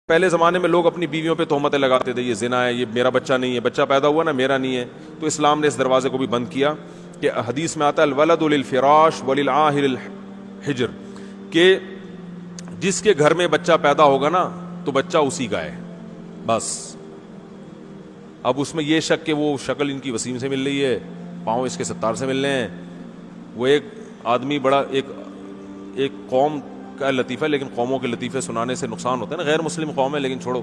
پہلے زمانے میں لوگ اپنی بیویوں پہ تہمتیں لگاتے تھے، یہ زنا ہے، یہ میرا بچہ نہیں ہے، بچہ پیدا ہوا نا میرا نہیں ہے. تو اسلام نے اس دروازے کو بھی بند کیا کہ حدیث میں آتا ہے الولد للفراش وللعاہر الحجر، کہ جس کے گھر میں بچہ پیدا ہوگا نا تو بچہ اسی کا ہے بس. اب اس میں یہ شک کہ وہ شکل ان کی وسیم سے مل رہی ہے، پاؤں اس کے ستار سے مل رہے ہیں. وہ ایک آدمی بڑا ایک قوم کا لطیفہ، لیکن قوموں کے لطیفے سنانے سے نقصان ہوتا ہے نا. غیر مسلم قوم ہے لیکن چھوڑو،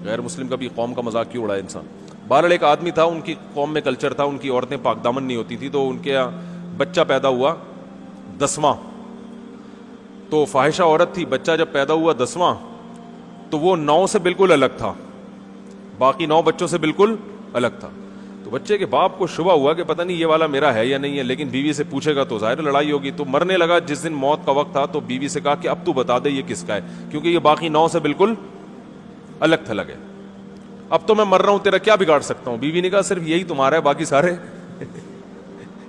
غیر مسلم کا بھی قوم کا مذاق کیوں اڑائے انسان. بہرحال ایک آدمی تھا، ان کی قوم میں کلچر تھا، ان کی عورتیں پاک دامن نہیں ہوتی تھی، تو ان کے بچہ پیدا ہوا 10واں، تو فاحشہ عورت تھی. بچہ جب پیدا ہوا 10واں تو وہ 9 سے بالکل الگ تھا، باقی 9 بچوں سے بالکل الگ تھا. تو بچے کے باپ کو شبہ ہوا کہ پتہ نہیں یہ والا میرا ہے یا نہیں ہے، لیکن بیوی سے پوچھے گا تو ظاہر لڑائی ہوگی. تو مرنے لگا جس دن موت کا وقت تھا تو بیوی سے کہا کہ اب تو بتا دے یہ کس کا ہے، کیونکہ یہ باقی 9 سے بالکل الگ تھلگ ہے. اب تو میں مر رہا ہوں، تیرا کیا بگاڑ سکتا ہوں. بیوی نے کہا صرف یہی تمہارا ہے، باقی سارے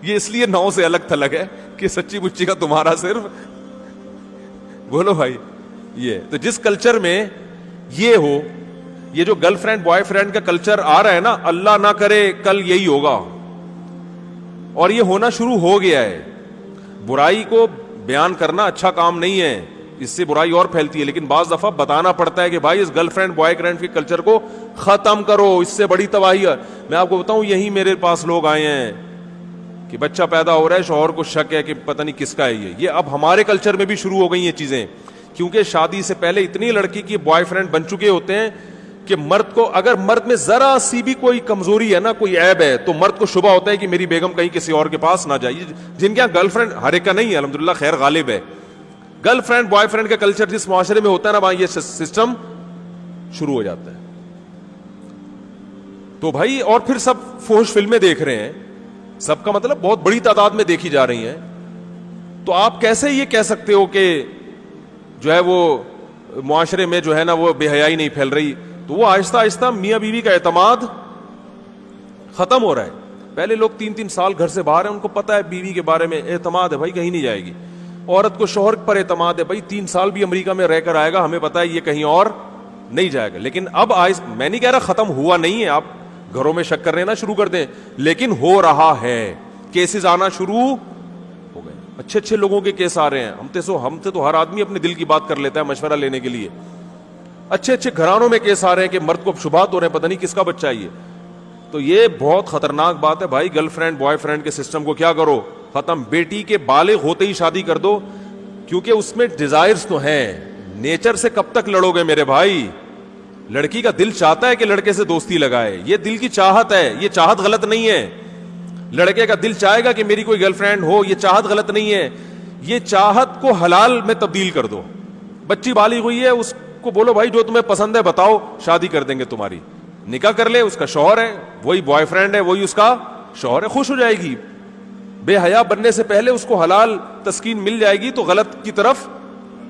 یہ اس لیے 9 سے الگ تھلگ ہے کہ سچی بچی کا تمہارا صرف. بولو بھائی، یہ تو جس کلچر میں یہ ہو، یہ جو گرل فرینڈ بوائے فرینڈ کا کلچر آ رہا ہے نا، اللہ نہ کرے کل یہی ہوگا، اور یہ ہونا شروع ہو گیا ہے. برائی کو بیان کرنا اچھا کام نہیں ہے، اس سے برائی اور پھیلتی ہے، لیکن بعض دفعہ بتانا پڑتا ہے کہ بھائی اس گرل فرینڈ بوائے فرینڈ کے کلچر کو ختم کرو، اس سے بڑی تباہی ہے. میں آپ کو بتاؤں، یہی میرے پاس لوگ آئے ہیں کہ بچہ پیدا ہو رہا ہے، شوہر کو شک ہے کہ پتہ نہیں کس کا ہے یہ اب ہمارے کلچر میں بھی شروع ہو گئی یہ چیزیں، کیونکہ شادی سے پہلے اتنی لڑکی کی بوائے فرینڈ بن چکے ہوتے ہیں کہ مرد کو اگر مرد میں ذرا سی بھی کوئی کمزوری ہے نا، کوئی عیب ہے، تو مرد کو شبہ ہوتا ہے کہ میری بیگم کہیں کسی اور کے پاس نہ جائے. جن کے گرل فرینڈ، ہر ایک کا نہیں ہے الحمدللہ، خیر غالب ہے، گرل فرینڈ بوائے فرینڈ کا کلچر جس معاشرے میں ہوتا ہے نا، وہاں یہ سسٹم شروع ہو جاتا ہے. تو بھائی، اور پھر سب فحش فلمیں دیکھ رہے ہیں، سب کا مطلب بہت بڑی تعداد میں دیکھی جا رہی ہیں. تو آپ کیسے یہ کہہ سکتے ہو کہ جو ہے وہ معاشرے میں جو ہے نا وہ بے حیائی نہیں پھیل رہی؟ تو وہ آہستہ آہستہ میاں بیوی کا اعتماد ختم ہو رہا ہے. پہلے لوگ 3 سال گھر سے باہر ہیں، ان کو پتا ہے بیوی کے بارے میں اعتماد ہے، بھائی کہیں نہیں جائے گی. عورت کو شوہر پر اعتماد ہے، بھائی 3 سال بھی امریکہ میں رہ کر آئے گا، ہمیں پتا ہے یہ کہیں اور نہیں جائے گا. لیکن اب میں نہیں کہہ رہا ختم ہوا نہیں ہے، آپ گھروں میں شک کرنے نہ شروع کر دیں، لیکن ہو رہا ہے، کیسز آنا شروع ہو گئے. اچھے لوگوں کے کیس آ رہے ہیں. ہم سے تو ہر آدمی اپنے دل کی بات کر لیتا ہے مشورہ لینے کے لیے. اچھے گھرانوں میں کیس آ رہے ہیں کہ مرد کو شبہات ہو رہے ہیں، پتہ نہیں کس کا بچہ ہے یہ. تو یہ بہت خطرناک بات ہے بھائی. گرل فرینڈ بوائے فرینڈ کے سسٹم کو کیا کرو، ختم. بیٹی کے بالغ ہوتے ہی شادی کر دو، کیونکہ اس میں ڈیزائرز تو ہیں. نیچر سے کب تک لڑو گے میرے بھائی؟ لڑکی کا دل چاہتا ہے کہ لڑکے سے دوستی لگائے، یہ دل کی چاہت ہے، یہ چاہت غلط نہیں ہے. لڑکے کا دل چاہے گا کہ میری کوئی گرل فرینڈ ہو، یہ چاہت غلط نہیں ہے. یہ چاہت کو حلال میں تبدیل کر دو. بچی بالغ ہوئی ہے، اس کو بولو بھائی جو تمہیں پسند ہے بتاؤ، شادی کر دیں گے تمہاری. نکاح کر لے، اس کا شوہر ہے، وہی بوائے فرینڈ ہے، وہی اس کا شوہر ہے، خوش ہو جائے گی. بے حیا بننے سے پہلے اس کو حلال تسکین مل جائے گی تو غلط کی طرف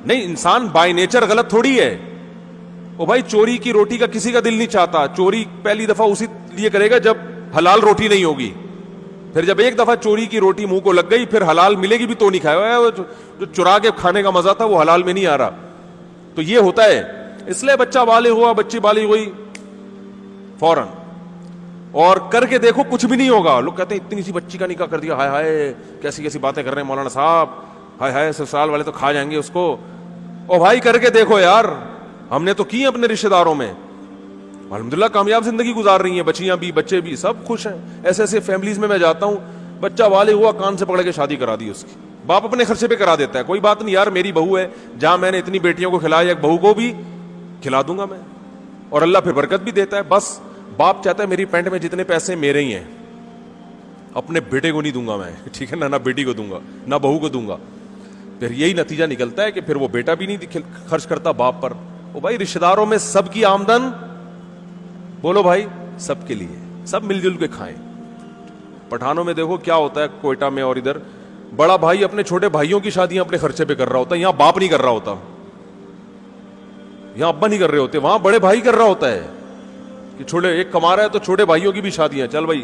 نہیں. انسان بائی نیچر غلط تھوڑی ہے. او بھائی، چوری کی روٹی کا کسی کا دل نہیں چاہتا. چوری پہلی دفعہ اسی لیے کرے گا جب حلال روٹی نہیں ہوگی. پھر جب ایک دفعہ چوری کی روٹی منہ کو لگ گئی، پھر حلال ملے گی بھی تو نہیں کھائے. جو چرا کے کھانے کا مزہ تھا وہ حلال میں نہیں آ رہا. تو یہ ہوتا ہے. اس لیے بچہ بالغ ہوا، بچی بالغ ہوئی، فوراً اور کر کے دیکھو کچھ بھی نہیں ہوگا. لوگ کہتے ہیں اتنی سی بچی کا نکاح کر دیا، ہائے ہائے کیسی کیسی باتیں کر رہے ہیں مولانا صاحب، ہائے ہائے سسرال والے تو کھا جائیں گے اس کو. او بھائی کر کے دیکھو یار، ہم نے تو کی اپنے رشتہ داروں میں، الحمدللہ کامیاب زندگی گزار رہی ہیں، بچیاں بھی بچے بھی سب خوش ہیں. ایسے فیملیز میں جاتا ہوں، بچہ بالغ ہوا، کان سے پکڑ کے شادی کرا دی اس کی. باپ اپنے خرچے پہ کرا دیتا ہے، کوئی بات نہیں یار، میری بہو ہے، جہاں میں نے اتنی بیٹیوں کو کھلایا ایک بہو کو بھی کھلا دوں گا میں، اور اللہ پھر برکت بھی دیتا ہے. بس باپ چاہتا ہے میری پینٹ میں جتنے پیسے میرے ہی ہیں، اپنے بیٹے کو نہیں دوں گا میں، ٹھیک ہے نا، نہ بیٹی کو دوں گا نہ بہو کو دوں گا. پھر یہی نتیجہ نکلتا ہے کہ پھر وہ بیٹا بھی نہیں خرچ کرتا باپ پر. او بھائی، رشتہ داروں میں سب کی آمدن، بولو بھائی، سب کے لیے، سب مل جل کے کھائیں. پٹھانوں میں دیکھو کیا ہوتا ہے، کوئٹہ میں اور ادھر، بڑا بھائی اپنے چھوٹے بھائیوں کی شادیاں اپنے خرچے پہ کر رہا ہوتا ہے. یہاں باپ نہیں کر رہا ہوتا، یہاں ابا نہیں کر رہے ہوتے، وہاں بڑے بھائی کر رہا ہوتا ہے کہ چھوٹے ایک کما رہا ہے تو چھوٹے بھائیوں کی بھی شادیاں، چل بھائی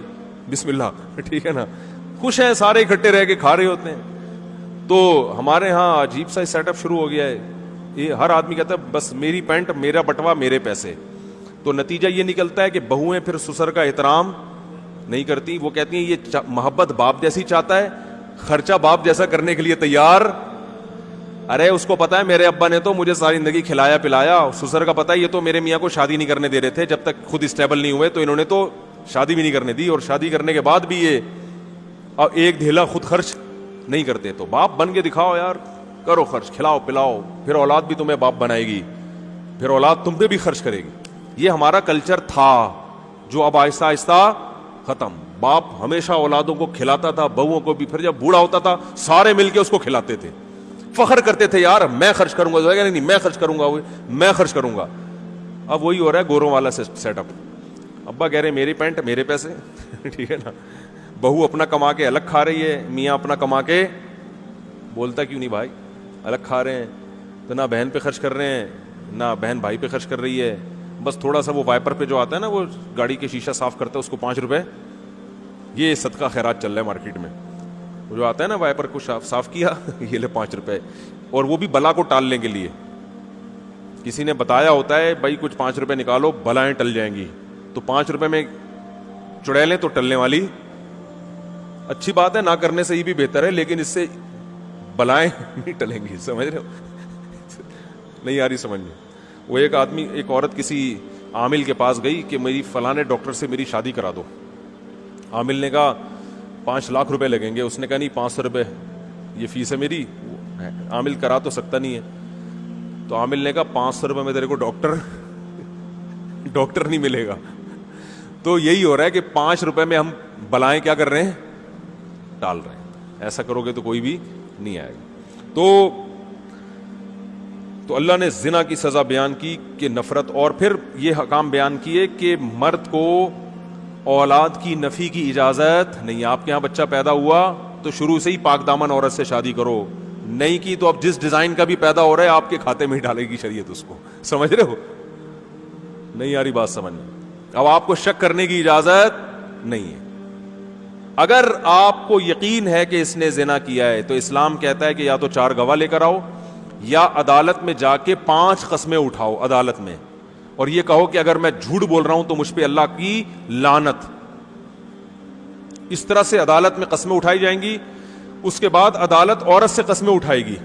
بسم اللہ، ٹھیک ہے نا، خوش ہیں سارے اکٹھے رہ کے کھا رہے ہوتے ہیں. تو ہمارے ہاں عجیب سا سیٹ اپ شروع ہو گیا ہے یہ ہر آدمی کہتا ہے بس میری پینٹ میرا بٹوا میرے پیسے. تو نتیجہ یہ نکلتا ہے کہ بہویں پھر سسر کا احترام نہیں کرتی. وہ کہتی ہیں یہ محبت باپ جیسی چاہتا ہے, خرچہ باپ جیسا کرنے کے لیے تیار. ارے اس کو پتا ہے میرے ابا نے تو مجھے ساری زندگی کھلایا پلایا. سسر کا پتا ہے یہ تو میرے میاں کو شادی نہیں کرنے دے رہے تھے جب تک خود اسٹیبل نہیں ہوئے, تو انہوں نے تو شادی بھی نہیں کرنے دی, اور شادی کرنے کے بعد بھی یہ اب ایک دھیلا خود خرچ نہیں کرتے. تو باپ بن کے دکھاؤ یار, کرو خرچ, کھلاؤ پلاؤ, پھر اولاد بھی تمہیں باپ بنائے گی, پھر اولاد تم پہ بھی خرچ کرے گی. یہ ہمارا کلچر تھا جو اب آہستہ آہستہ ختم. باپ ہمیشہ اولادوں کو کھلاتا تھا, بہوؤں کو بھی, پھر جب بوڑھا ہوتا تھا سارے مل کے اس کو کھلاتے تھے, فخر کرتے تھے یار میں خرچ کروں گا, نہیں میں خرچ کروں گا, میں خرچ کروں گا. اب وہی ہو رہا ہے گوروں والا سیٹ اپ. ابا کہہ رہے میری پینٹ میرے پیسے, ٹھیک ہے نا. بہو اپنا کما کے الگ کھا رہی ہے, میاں اپنا کما کے, بولتا کیوں نہیں بھائی, الگ کھا رہے ہیں تو نہ بہن پہ خرچ کر رہے ہیں نہ بہن بھائی پہ خرچ کر رہی ہے. بس تھوڑا سا وہ وائپر پہ جو آتا ہے نا, وہ گاڑی کے شیشہ صاف کرتا ہے, اس کو 5 روپے, یہ صدقہ خیرات چل رہا ہے مارکیٹ میں. وہ جو آتا ہے نا وائپر کو صاف کیا, یہ لے 5 روپے, اور وہ بھی بلا کو ٹالنے کے لیے. کسی نے بتایا ہوتا ہے بھائی کچھ 5 روپے نکالو بلائیں ٹل جائیں گی, تو 5 روپے میں چڑیلیں تو ٹلنے والی. اچھی بات ہے, نہ کرنے سے یہ بھی بہتر ہے, لیکن اس سے بلائیں نہیں ٹلیں گی. سمجھ رہے ہو, نہیں آ رہی سمجھ میں. وہ ایک عورت کسی عامل کے پاس گئی کہ میری فلاں ڈاکٹر سے میری شادی کرا دو. عامل نے کہا 5 لاکھ روپے لگیں گے. اس نے کہا نہیں 500 روپے یہ فیس ہے میری. عامل کرا تو سکتا نہیں ہے, تو عامل نے کہا 500 روپے میں تیرے کو ڈاکٹر نہیں ملے گا. تو یہی ہو رہا ہے کہ 5 روپے میں ہم بلائیں کیا کر رہے ہیں, ٹال رہے ہیں. ایسا کرو گے تو کوئی بھی نہیں آئے گا. تو اللہ نے زنا کی سزا بیان کی کہ نفرت, اور پھر یہ حکام بیان کیے کہ مرد کو اولاد کی نفی کی اجازت نہیں. آپ کے یہاں بچہ پیدا ہوا تو شروع سے ہی پاک دامن عورت سے شادی کرو, نہیں کی تو اب جس ڈیزائن کا بھی پیدا ہو رہا ہے آپ کے کھاتے میں ہی ڈالے گی شریعت اس کو. سمجھ رہے ہو, نہیں آ رہی بات سمجھ میں. اب آپ کو شک کرنے کی اجازت نہیں ہے. اگر آپ کو یقین ہے کہ اس نے زنا کیا ہے تو اسلام کہتا ہے کہ یا تو 4 گواہ لے کر آؤ, یا عدالت میں جا کے 5 قسمیں اٹھاؤ عدالت میں, اور یہ کہو کہ اگر میں جھوٹ بول رہا ہوں تو مجھ پہ اللہ کی لعنت. اس طرح سے عدالت میں قسمیں اٹھائی جائیں گی. اس کے بعد عدالت عورت سے قسمیں اٹھائے گی.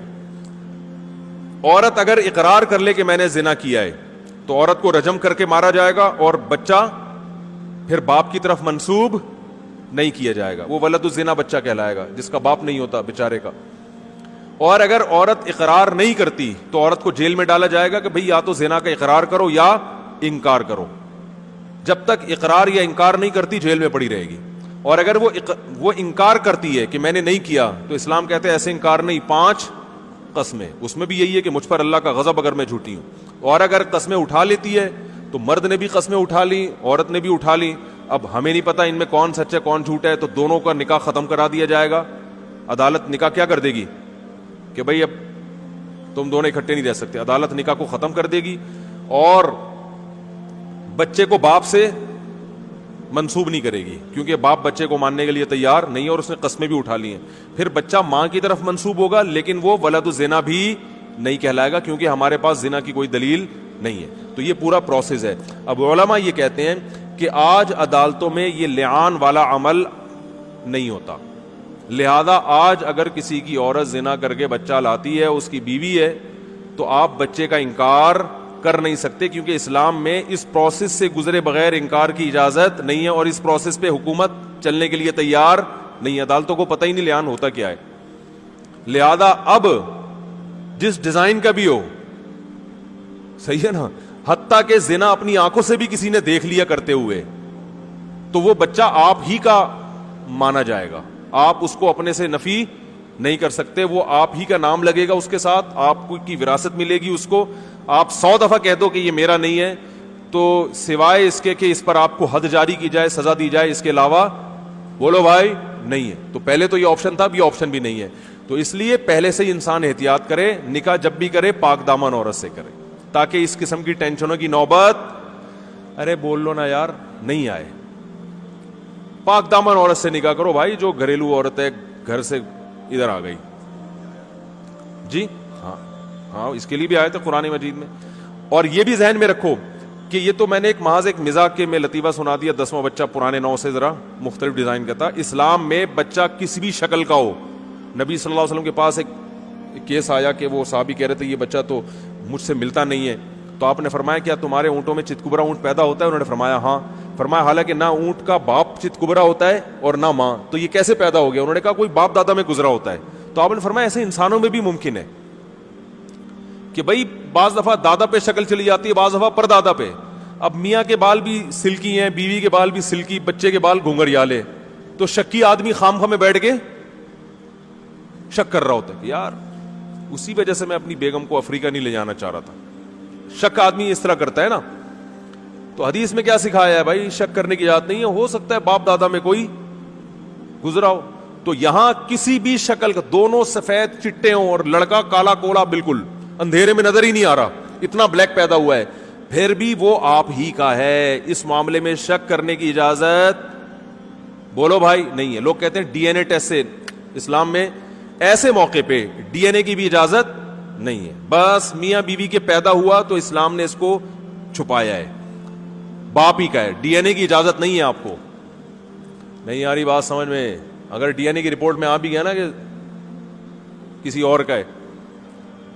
عورت اگر اقرار کر لے کہ میں نے زنا کیا ہے تو عورت کو رجم کر کے مارا جائے گا, اور بچہ پھر باپ کی طرف منسوب نہیں کیا جائے گا. وہ ولد الزنا بچہ کہلائے گا جس کا باپ نہیں ہوتا بیچارے کا. اور اگر عورت اقرار نہیں کرتی تو عورت کو جیل میں ڈالا جائے گا کہ بھئی یا تو زنا کا اقرار کرو یا انکار کرو. جب تک اقرار یا انکار نہیں کرتی جیل میں پڑی رہے گی. اور اگر وہ انکار کرتی ہے کہ میں نے نہیں کیا, تو اسلام کہتے ہیں ایسے انکار نہیں, 5 قسمیں. اس میں بھی یہی ہے کہ مجھ پر اللہ کا غضب اگر میں جھوٹی ہوں. اور اگر قسمیں اٹھا لیتی ہے تو مرد نے بھی قسمیں اٹھا لی, عورت نے بھی اٹھا لی. اب ہمیں نہیں پتا ان میں کون سچ ہے کون جھوٹ ہے, تو دونوں کا نکاح ختم کرا دیا جائے گا. عدالت نکاح کیا کر دے گی کہ بھئی اب تم دونوں اکٹھے نہیں رہ سکتے. عدالت نکاح کو ختم کر دے گی, اور بچے کو باپ سے منسوب نہیں کرے گی, کیونکہ باپ بچے کو ماننے کے لیے تیار نہیں ہے اور اس نے قسمیں بھی اٹھا لی ہیں. پھر بچہ ماں کی طرف منسوب ہوگا, لیکن وہ ولد الزنا بھی نہیں کہلائے گا, کیونکہ ہمارے پاس زنا کی کوئی دلیل نہیں ہے. تو یہ پورا پروسیس ہے. اب علماء یہ کہتے ہیں کہ آج عدالتوں میں یہ لعان والا عمل نہیں ہوتا, لہذا آج اگر کسی کی عورت زنا کر کے بچہ لاتی ہے, اس کی بیوی ہے, تو آپ بچے کا انکار کر نہیں سکتے, کیونکہ اسلام میں اس پروسیس سے گزرے بغیر انکار کی اجازت نہیں ہے, اور اس پروسیس پہ حکومت چلنے کے لیے تیار نہیں ہے. عدالتوں کو پتہ ہی نہیں لعان ہوتا کیا ہے. لہذا اب جس ڈیزائن کا بھی ہو, صحیح ہے نا, حتیٰ کہ زنا اپنی آنکھوں سے بھی کسی نے دیکھ لیا کرتے ہوئے, تو وہ بچہ آپ ہی کا مانا جائے گا. آپ اس کو اپنے سے نفی نہیں کر سکتے, وہ آپ ہی کا نام لگے گا اس کے ساتھ, آپ کی وراثت ملے گی اس کو. آپ 100 دفعہ کہہ دو کہ یہ میرا نہیں ہے, تو سوائے اس کے کہ اس پر آپ کو حد جاری کی جائے, سزا دی جائے, اس کے علاوہ بولو بھائی نہیں ہے. تو پہلے تو یہ آپشن تھا, اب یہ آپشن بھی نہیں ہے. تو اس لیے پہلے سے ہی انسان احتیاط کرے, نکاح جب بھی کرے پاک دامن عورت سے کرے, تاکہ اس قسم کی ٹینشنوں کی نوبت, ارے بول لو نا یار, نہیں آئے. پاک دامن عورت سے نکاح کرو بھائی, جو گھریلو عورت ہے گھر سے ادھر آ گئی, جی ہاں ہاں اس کے لیے بھی آئے تھے قرآن مجید میں. اور یہ بھی ذہن میں رکھو کہ یہ تو میں نے ایک محض ایک مزاق کے میں لطیفہ سنا دیا, 10واں بچہ پرانے نو سے ذرا مختلف ڈیزائن کا تھا. اسلام میں بچہ کسی بھی شکل کا ہو, نبی صلی اللہ علیہ وسلم کے پاس ایک کیس آیا کہ وہ صحابی کہہ رہے تھے یہ بچہ تو مجھ سے ملتا نہیں ہے, تو آپ نے فرمایا کیا تمہارے اونٹوں میں چتکبرا اونٹ پیدا ہوتا ہے؟ انہوں نے فرمایا ہاں. فرمایا حالانکہ نہ اونٹ کا باپ چتکبرا ہوتا ہے اور نہ ماں, تو یہ کیسے پیدا ہو گیا؟ انہوں نے کہا کوئی باپ دادا میں گزرا ہوتا ہے. تو آپ نے فرمایا ایسے انسانوں میں بھی ممکن ہے کہ بھائی بعض دفعہ دادا پہ شکل چلی جاتی ہے, بعض دفعہ پر دادا پہ. اب میاں کے بال بھی سلکی ہیں, بیوی کے بال بھی سلکی, بچے کے بال گھنگریالے, تو شکی آدمی خام خواہ میں بیٹھ کے شک کر رہا ہوتا ہے کہ یار اسی وجہ سے میں اپنی بیگم کو افریقہ نہیں لے جانا چاہ رہا تھا. شک آدمی اس طرح کرتا ہے نا. تو حدیث میں کیا سکھایا ہے بھائی؟ شک کرنے کی اجازت نہیں ہے, ہو سکتا ہے باپ دادا میں کوئی گزرا ہو. تو یہاں کسی بھی شکل کا, دونوں سفید چٹے ہوں اور لڑکا کالا کوڑا بالکل اندھیرے میں نظر ہی نہیں آ رہا, اتنا بلیک پیدا ہوا ہے, پھر بھی وہ آپ ہی کا ہے. اس معاملے میں شک کرنے کی اجازت بولو بھائی نہیں ہے. لوگ کہتے ہیں ڈی این اے ٹیسٹ سے, اسلام میں ایسے موقع پہ ڈی این اے کی بھی اجازت نہیں ہے. بس میاں بیوی کے پیدا ہوا تو اسلام نے اس کو چھپایا ہے, باپ ہی کا ہے, ڈی این اے کی اجازت نہیں ہے آپ کو. نہیں آ رہی بات سمجھ میں؟ اگر ڈی این اے کی رپورٹ میں آپ ہی گیا نا کہ کسی اور کا ہے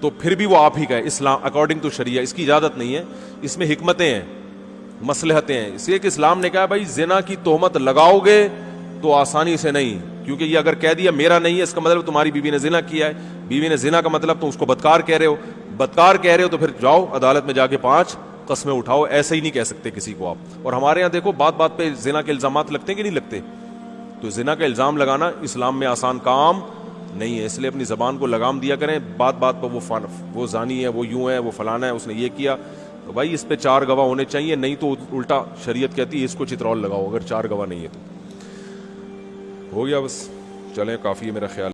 تو پھر بھی وہ آپ ہی کا ہے. اسلام اکارڈنگ ٹو شریعہ اس کی اجازت نہیں ہے, اس میں حکمتیں ہیں, مصلحتیں ہیں. اس لیے کہ اسلام نے کہا بھائی زنا کی تہمت لگاؤ گے تو آسانی سے نہیں, کیونکہ یہ اگر کہہ دیا میرا نہیں ہے اس کا مطلب تمہاری بیوی نے زنا کیا ہے. بیوی نے زنا کا مطلب تو اس کو بدکار کہہ رہے ہو, بدکار کہہ رہے ہو تو پھر جاؤ عدالت میں جا کے 5 قسمیں اٹھاؤ. ایسے ہی نہیں کہہ سکتے کسی کو آپ. اور ہمارے یہاں دیکھو بات بات پہ زنا کے الزامات لگتے ہیں کہ نہیں لگتے؟ تو زنا کا الزام لگانا اسلام میں آسان کام نہیں ہے, اس لیے اپنی زبان کو لگام دیا کریں. بات بات پر وہ زانی ہے, وہ یوں ہے, وہ فلانا ہے, اس نے یہ کیا, تو بھائی اس پہ 4 گواہ ہونے چاہیے, نہیں تو الٹا شریعت کہتی ہے اس کو چترول لگاؤ اگر 4 گواہ نہیں ہے تو. ہو گیا بس, چلیں کافی ہے میرا خیال.